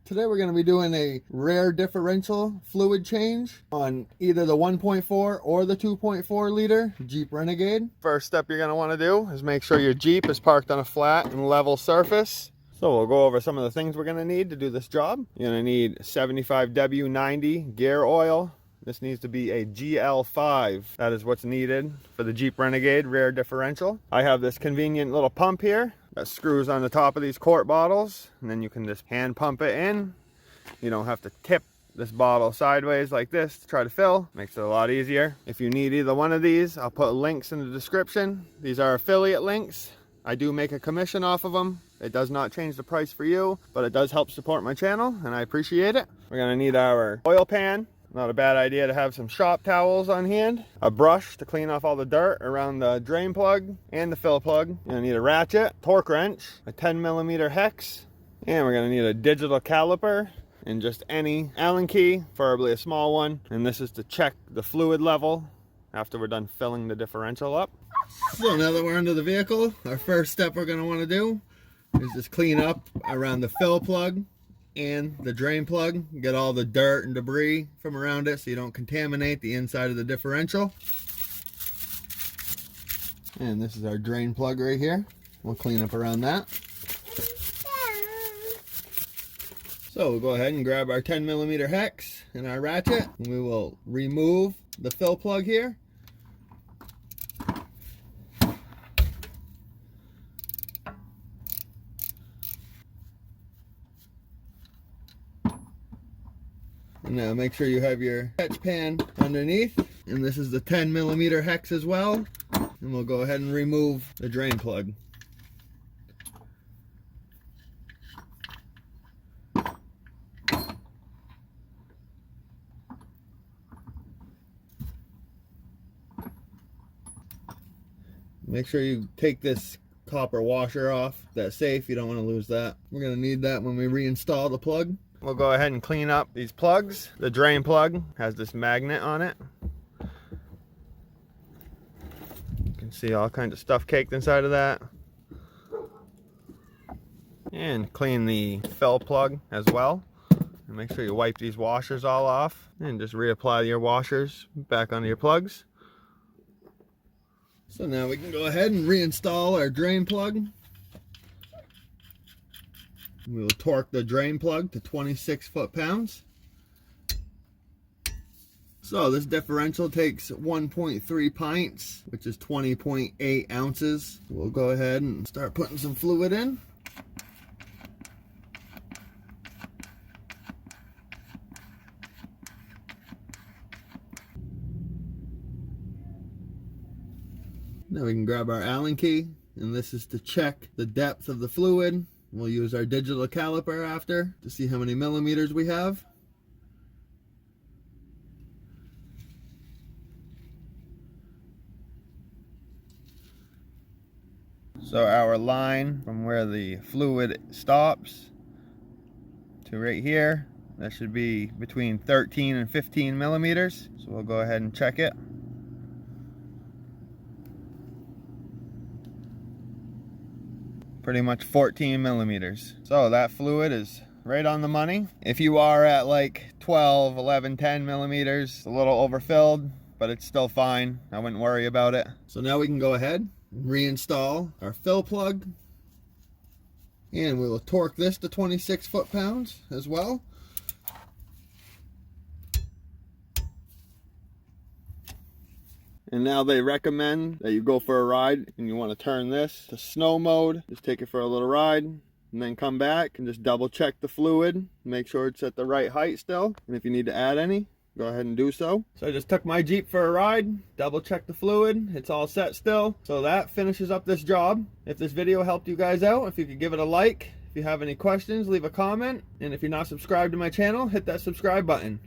Today we're going to be doing a rear differential fluid change on either the 1.4 or the 2.4 liter Jeep Renegade. First step you're going to want to do is make sure your Jeep is parked on a flat and level surface. So we'll go over some of the things we're going to need to do this job. You're going to need 75W90 gear oil. This needs to be a GL5. That is what's needed for the Jeep Renegade rear differential. I have this convenient little pump here that screws on the top of these quart bottles, and then you can just hand pump it in. You don't have to tip this bottle sideways like this to try to fill. Makes it a lot easier. If you need either one of these, I'll put links in the description. These are affiliate links. I do make a commission off of them. It does not change the price for you, but it does help support my channel, and I appreciate it. We're gonna need our oil pan. Not a bad idea to have some shop towels on hand, a brush to clean off all the dirt around the drain plug and the fill plug. You're gonna need a ratchet, torque wrench, a 10mm hex, and we're gonna need a digital caliper and just any Allen key, preferably a small one. And this is to check the fluid level after we're done filling the differential up. So now that we're under the vehicle, our first step we're gonna wanna do is just clean up around the fill plug and the drain plug. Get all the dirt and debris from around it so you don't contaminate the inside of the differential. And this is our drain plug right here. We'll clean up around that. So we'll go ahead and grab our 10mm hex and our ratchet, and we will remove the fill plug here. And now make sure you have your catch pan underneath, and this is the 10mm hex as well. And we'll go ahead and remove the drain plug. Make sure you take this copper washer off. That's safe, you don't want to lose that. We're going to need that when we reinstall the plug. We'll go ahead and clean up these plugs. The drain plug has this magnet on it. You can see all kinds of stuff caked inside of that. And clean the fill plug as well. And make sure you wipe these washers all off. And just reapply your washers back onto your plugs. So now we can go ahead and reinstall our drain plug. We will torque the drain plug to 26 foot-pounds. So this differential takes 1.3 pints, which is 20.8 ounces. We'll go ahead and start putting some fluid in. Now we can grab our Allen key, and this is to check the depth of the fluid. We'll use our digital caliper after to see how many millimeters we have. So our line from where the fluid stops to right here, that should be between 13 and 15 millimeters. So we'll go ahead and check it. Pretty much 14 millimeters. So that fluid is right on the money. If you are at like 12, 11, 10 millimeters, a little overfilled, but it's still fine. I wouldn't worry about it. So now we can go ahead and reinstall our fill plug. And we will torque this to 26 foot-pounds as well. And now they recommend that you go for a ride and you want to turn this to snow mode. Just take it for a little ride and then come back and just double check the fluid. Make sure it's at the right height still. And if you need to add any, go ahead and do so. So I just took my Jeep for a ride, double checked the fluid. It's all set still. So that finishes up this job. If this video helped you guys out, if you could give it a like. If you have any questions, leave a comment. And if you're not subscribed to my channel, hit that subscribe button.